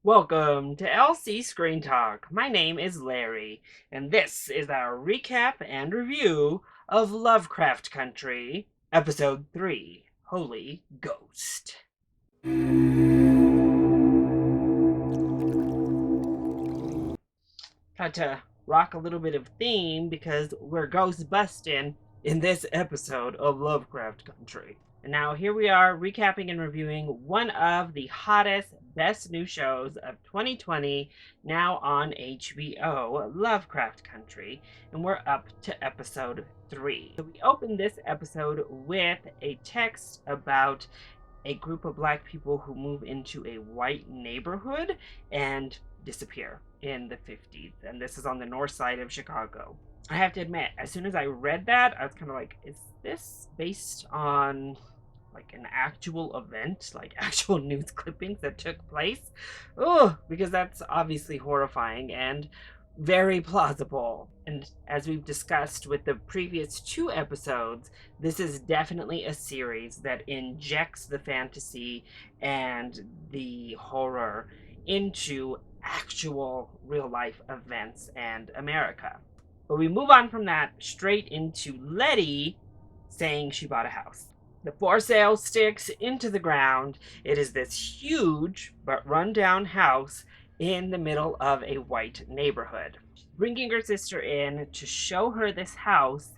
Welcome to LC Screen Talk. My name is Larry, and this is our recap and review of Lovecraft Country, Episode 3, Holy Ghost. Had to rock a little bit of theme because we're ghost busting in this episode of Lovecraft Country. And now here we are recapping and reviewing one of the hottest, best new shows of 2020, now on HBO, Lovecraft Country, and we're up to episode 3. So we open this episode with a text about a group of black people who move into a white neighborhood and disappear in the 50s. And this is on the north side of Chicago. I have to admit, as soon as I read that, I was kind of like, is this based on like an actual event, like actual news clippings that took place? Oh, because that's obviously horrifying and very plausible. And as we've discussed with the previous 2 episodes, this is definitely a series that injects the fantasy and the horror into actual real life events and America. But we move on from that straight into Letty saying she bought a house. The for sale sticks into the ground. It is this huge but rundown house in the middle of a white neighborhood. She's bringing her sister in to show her this house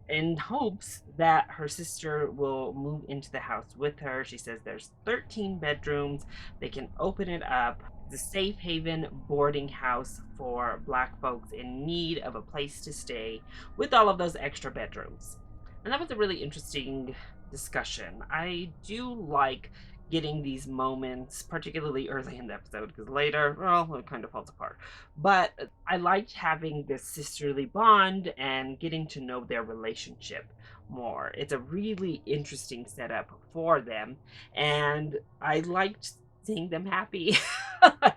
in hopes that her sister will move into the house with her. She says there's 13 bedrooms. They can open it up. It's a safe haven boarding house for black folks in need of a place to stay with all of those extra bedrooms. And that was a really interesting discussion. I do like getting these moments, particularly early in the episode, because later, well, it kind of falls apart. But I liked having this sisterly bond and getting to know their relationship more. It's a really interesting setup for them, and I liked seeing them happy,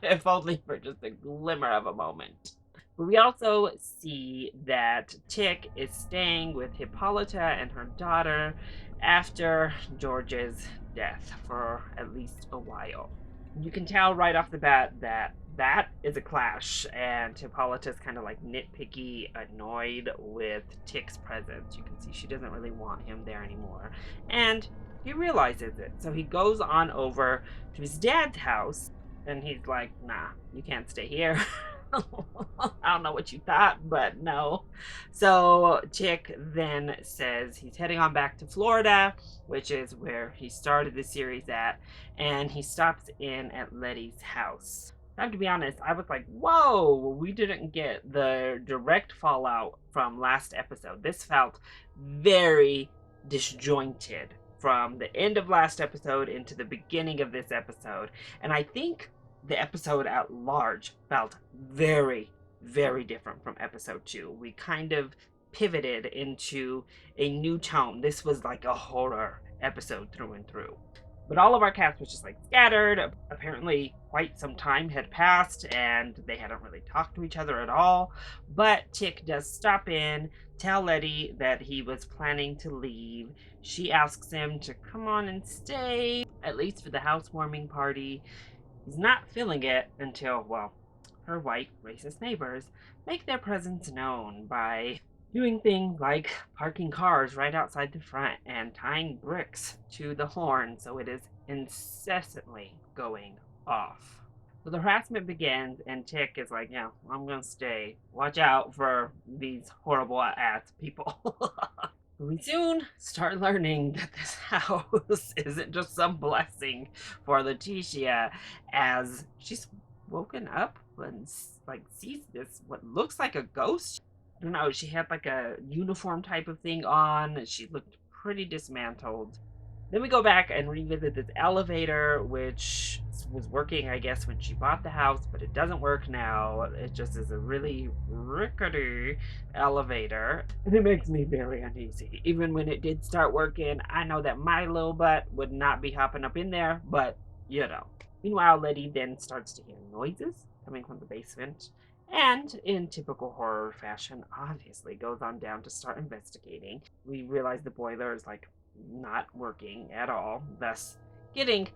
if only for just a glimmer of a moment. But we also see that Tick is staying with Hippolyta and her daughter after George's death for at least a while. You can tell right off the bat that that is a clash, and Hippolyta's kind of like nitpicky, annoyed with Tick's presence. You can see she doesn't really want him there anymore. And he realizes it. So he goes on over to his dad's house, and he's like, nah, you can't stay here. I don't know what you thought, but no. So Tick then says he's heading on back to Florida, which is where he started the series at, and he stops in at Letty's house. I have to be honest, I was like, whoa, we didn't get the direct fallout from last episode. This felt very disjointed from the end of last episode into the beginning of this episode. And I think the episode at large felt very, very different from episode 2. We kind of pivoted into a new tone. This was like a horror episode through and through. But all of our cast was just like scattered. Apparently, quite some time had passed and they hadn't really talked to each other at all. But Tick does stop in, tell Letty that he was planning to leave. She asks him to come on and stay, at least for the housewarming party. He's not feeling it until, well, her white, racist neighbors make their presence known by doing things like parking cars right outside the front and tying bricks to the horn so it is incessantly going off. So the harassment begins, and Tick is like, yeah, I'm gonna stay. Watch out for these horrible ass people. We soon start learning that this house isn't just some blessing for Letitia, as she's woken up and like sees this what looks like a ghost. I don't know, she had like a uniform type of thing on. She looked pretty dismantled. Then we go back and revisit this elevator, which was working, I guess, when she bought the house, but it doesn't work now. It just is a really rickety elevator, and it makes me very uneasy. Even when it did start working, I know that my little butt would not be hopping up in there, but you know. Meanwhile, Letty then starts to hear noises coming from the basement, and in typical horror fashion, obviously goes on down to start investigating. We realize the boiler is like not working at all, thus getting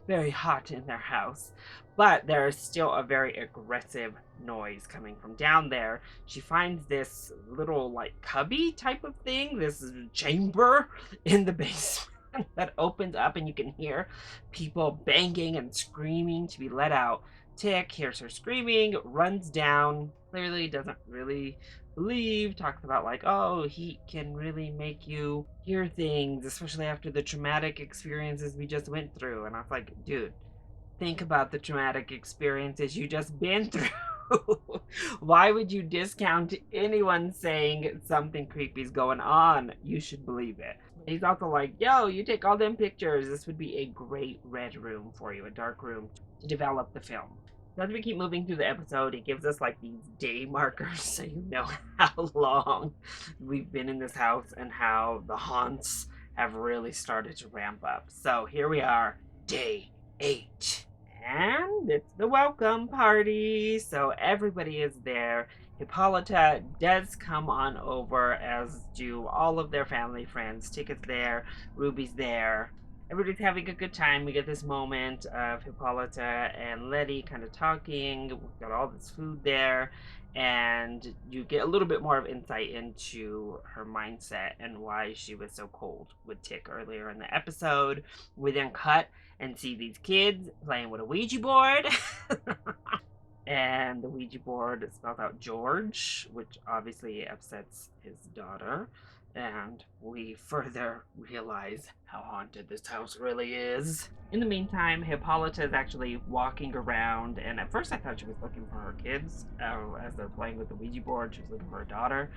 very hot in their house. But there is still a very aggressive noise coming from down there. She finds this little like cubby type of thing, this chamber in the basement that opens up, and you can hear people banging and screaming to be let out. Tick hears her screaming, runs down, clearly doesn't really believe, talks about like, oh, heat can really make you hear things, especially after the traumatic experiences we just went through. And I was like, dude, think about the traumatic experiences you just been through. Why would you discount anyone saying something creepy is going on? You should believe it. He's also like, yo, you take all them pictures. This would be a great red room for you, a dark room to develop the film. As we keep moving through the episode, it gives us like these day markers so you know how long we've been in this house and how the haunts have really started to ramp up. So here we are, day 8. And it's the welcome party. So everybody is there. Hippolyta does come on over, as do all of their family friends. Ticket's there, Ruby's there. Everybody's having a good time. We get this moment of Hippolyta and Letty kind of talking. We've got all this food there, and you get a little bit more of insight into her mindset and why she was so cold with Tick earlier in the episode. We then cut and see these kids playing with a Ouija board. And the Ouija board spells out George, which obviously upsets his daughter. And we further realize how haunted this house really is. In the meantime, Hippolyta is actually walking around, and at first I thought she was looking for her kids. As they're playing with the Ouija board, she was looking for her daughter.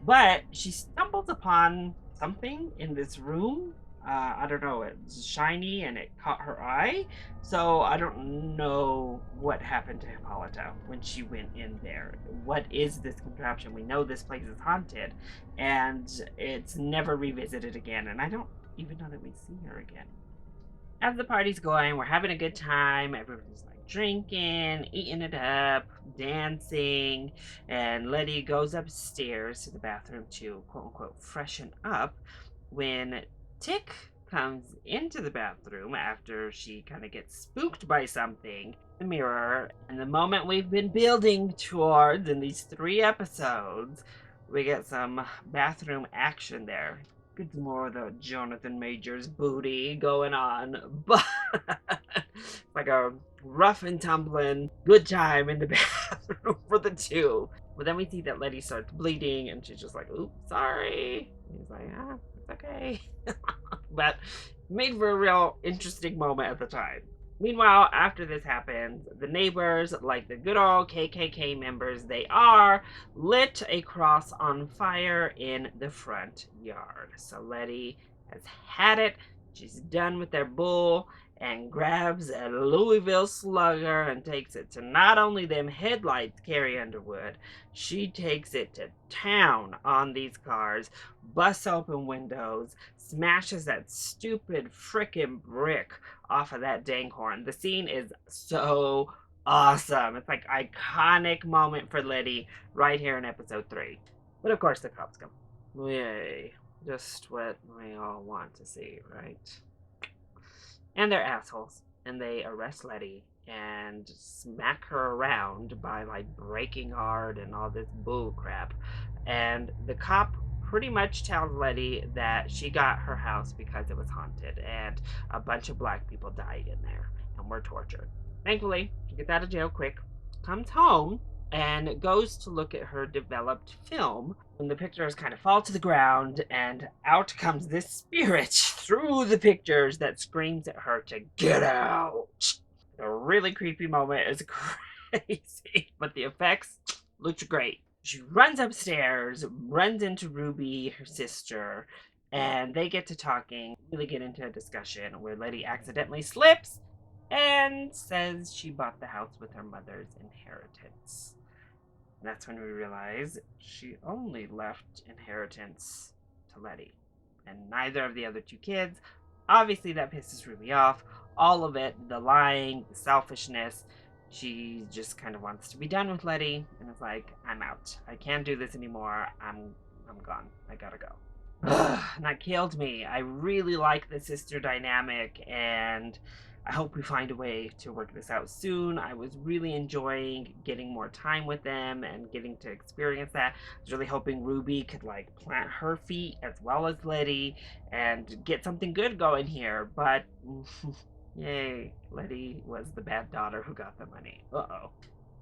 But she stumbles upon something in this room. I don't know, it's shiny and it caught her eye. So I don't know what happened to Hippolyta when she went in there. What is this contraption? We know this place is haunted, and it's never revisited again, and I don't even know that we see her again. As the party's going, we're having a good time. Everybody's like drinking, eating it up, dancing, and Letty goes upstairs to the bathroom to quote unquote freshen up when Tick comes into the bathroom after she kind of gets spooked by something. The mirror, and the moment we've been building towards in these 3 episodes, we get some bathroom action there. Gets more of the Jonathan Majors booty going on, but like a rough and tumbling good time in the bathroom for the two. But then we see that Letty starts bleeding, and she's just like, oops, sorry. And he's like, it's okay. But made for a real interesting moment at the time. Meanwhile, after this happens, the neighbors, like the good old KKK members they are, lit a cross on fire in the front yard. So Letty has had it. She's done with their bull and grabs a Louisville Slugger and takes it to not only them headlights Carrie Underwood, she takes it to town on these cars, busts open windows, smashes that stupid frickin' brick off of that dang horn. The scene is so awesome. It's like iconic moment for Letty right here in episode 3. But of course the cops come. Yay. Just what we all want to see, right? And they're assholes. And they arrest Letty and smack her around by like breaking hard and all this bull crap. And the cop pretty much tells Letty that she got her house because it was haunted and a bunch of black people died in there and were tortured. Thankfully, she gets out of jail quick, comes home, and goes to look at her developed film when the pictures kind of fall to the ground, and out comes this spirit through the pictures that screams at her to get out. A really creepy moment. It's crazy, but the effects looked great. She runs upstairs, runs into Ruby, her sister, and they get to talking, really get into a discussion where Letty accidentally slips and says she bought the house with her mother's inheritance. And that's when we realize she only left inheritance to Letty and neither of the other 2 kids. Obviously that pisses Ruby off. All of it, the lying, the selfishness. She just kind of wants to be done with Letty and is like, I'm out. I can't do this anymore. I'm gone. I gotta go. Ugh, and that killed me. I really like the sister dynamic, and I hope we find a way to work this out soon. I was really enjoying getting more time with them and getting to experience that. I was really hoping Ruby could like plant her feet as well as Letty and get something good going here. But yay, Letty was the bad daughter who got the money. Uh-oh.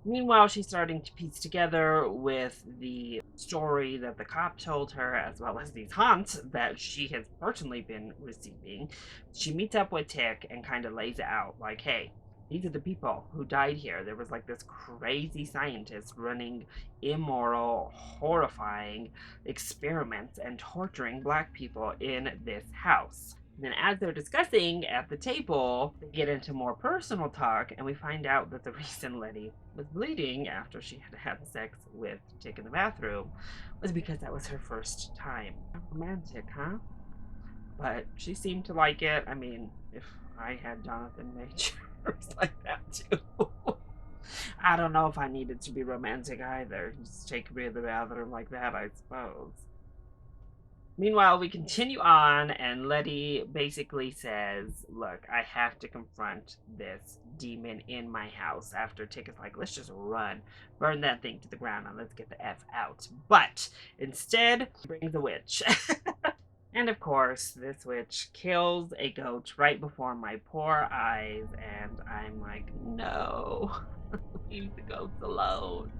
Meanwhile, she's starting to piece together with the story that the cop told her, as well as these haunts that she has personally been receiving. She meets up with Tick and kind of lays it out like, hey, these are the people who died here. There was like this crazy scientist running immoral, horrifying experiments and torturing black people in this house. And then as they're discussing at the table, they get into more personal talk, and we find out that the reason Letty was bleeding after she had had sex with Tick in the bathroom was because that was her first time. Romantic, huh? But she seemed to like it. I mean, if I had Jonathan Majors like that too. I don't know if I needed to be romantic either. Just take me to the bathroom like that, I suppose. Meanwhile, we continue on, and Letty basically says, look, I have to confront this demon in my house. After Tick is like, let's just run, burn that thing to the ground, and let's get the F out. But instead, brings a witch. And of course, this witch kills a goat right before my poor eyes, and I'm like, no. Leave the goats alone.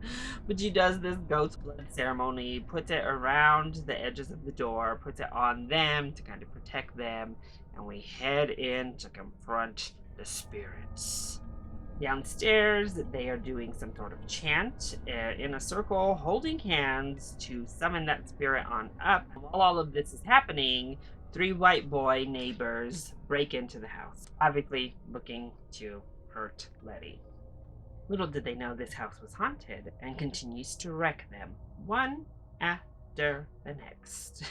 But she does this goat's blood ceremony, puts it around the edges of the door, puts it on them to kind of protect them, and we head in to confront the spirits. Downstairs, they are doing some sort of chant in a circle, holding hands to summon that spirit on up. While all of this is happening, 3 white boy neighbors break into the house, obviously looking to hurt Letty. Little did they know this house was haunted and continues to wreck them, one after the next.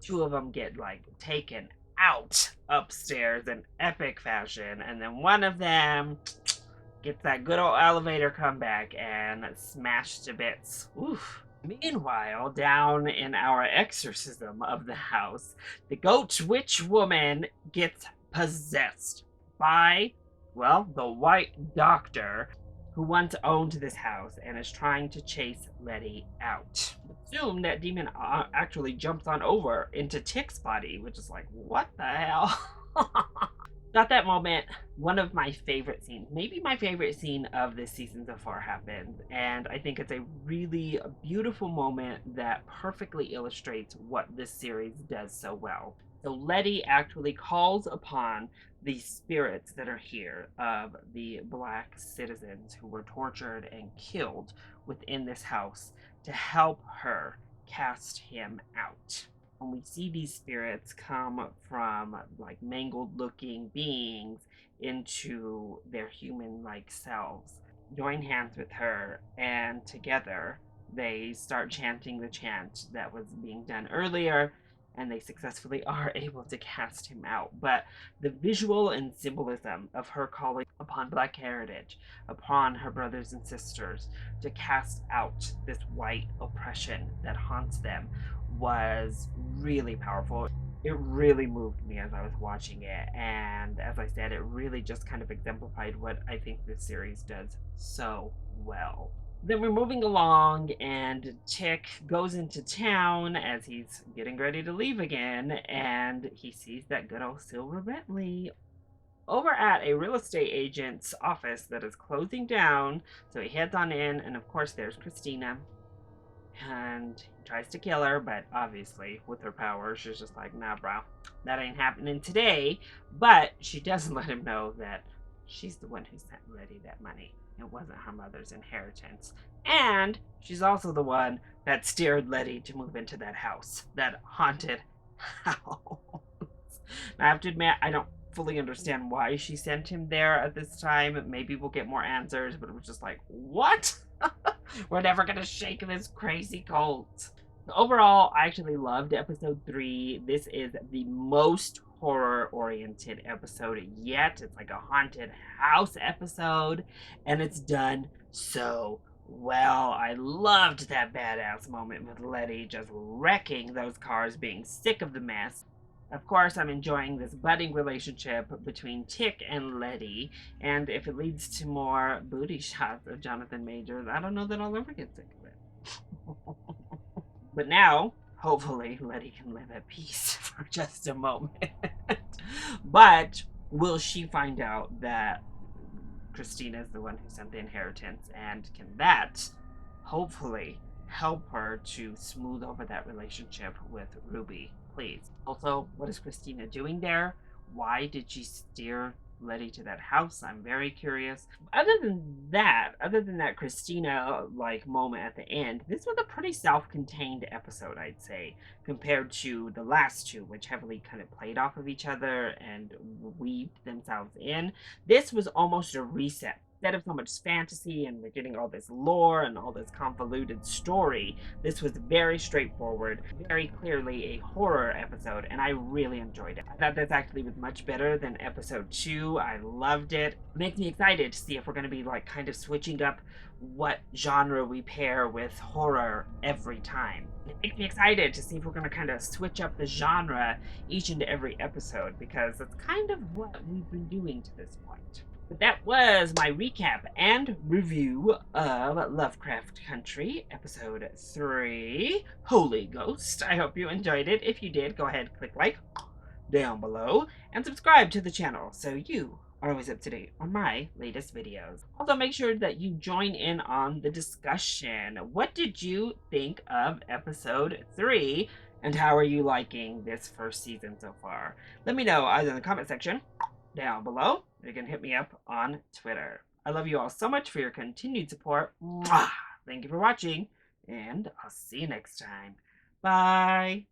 2 of them get like taken out upstairs in epic fashion, and then one of them gets that good old elevator comeback and smashed to bits. Oof. Meanwhile, down in our exorcism of the house, the goat witch woman gets possessed by, well, the white doctor who once owned this house and is trying to chase Letty out. Assume that demon actually jumps on over into Tick's body, which is like, what the hell? At that moment, one of my favorite scenes, maybe my favorite scene of this season so far happens, and I think it's a really beautiful moment that perfectly illustrates what this series does so well. So Letty actually calls upon the spirits that are here of the black citizens who were tortured and killed within this house to help her cast him out. When we see these spirits come from like mangled looking beings into their human like selves, join hands with her, and together they start chanting the chant that was being done earlier, and they successfully are able to cast him out. But the visual and symbolism of her calling upon Black heritage, upon her brothers and sisters, to cast out this white oppression that haunts them was really powerful. It really moved me as I was watching it, and as I said, it really just kind of exemplified what I think this series does so well. Then we're moving along, and Tick goes into town as he's getting ready to leave again, and he sees that good old Silver Bentley over at a real estate agent's office that is closing down. So he heads on in, and of course there's Christina, and he tries to kill her, but obviously with her power, she's just like, nah, bro, that ain't happening today. But she doesn't let him know that she's the one who sent Letty that money. It wasn't her mother's inheritance. And she's also the one that steered Letty to move into that house, that haunted house. I have to admit, I don't fully understand why she sent him there at this time. Maybe we'll get more answers, but it was just like, what? We're never gonna shake this crazy cult. Overall, I actually loved episode 3. This is the most horror-oriented episode yet. It's like a haunted house episode, and it's done so well. I loved that badass moment with Letty just wrecking those cars, being sick of the mess. Of course, I'm enjoying this budding relationship between Tick and Letty, and if it leads to more booty shots of Jonathan Majors, I don't know that I'll ever get sick of it. But now, hopefully, Letty can live at peace for just a moment. But will she find out that Christina is the one who sent the inheritance, and can that hopefully help her to smooth over that relationship with Ruby, please? Also, what is Christina doing there? Why did she steer Letty to that house? I'm very curious. Other than that Christina like moment at the end, this was a pretty self-contained episode, I'd say, compared to the last two, which heavily kind of played off of each other and weaved themselves in. This was almost a reset. Instead of so much fantasy and we're getting all this lore and all this convoluted story, this was very straightforward, very clearly a horror episode, and I really enjoyed it. I thought this actually was much better than episode 2. I loved it. It makes me excited to see if we're going to be like kind of switching up what genre we pair with horror every time. It makes me excited to see if we're going to kind of switch up the genre each and every episode, because that's kind of what we've been doing to this point. But that was my recap and review of Lovecraft Country, Episode 3, Holy Ghost. I hope you enjoyed it. If you did, go ahead and click like down below and subscribe to the channel so you are always up to date on my latest videos. Also, make sure that you join in on the discussion. What did you think of Episode 3? And how are you liking this first season so far? Let me know either in the comment section down below. You can hit me up on Twitter. I love you all so much for your continued support. Mwah! Thank you for watching, and I'll see you next time. Bye!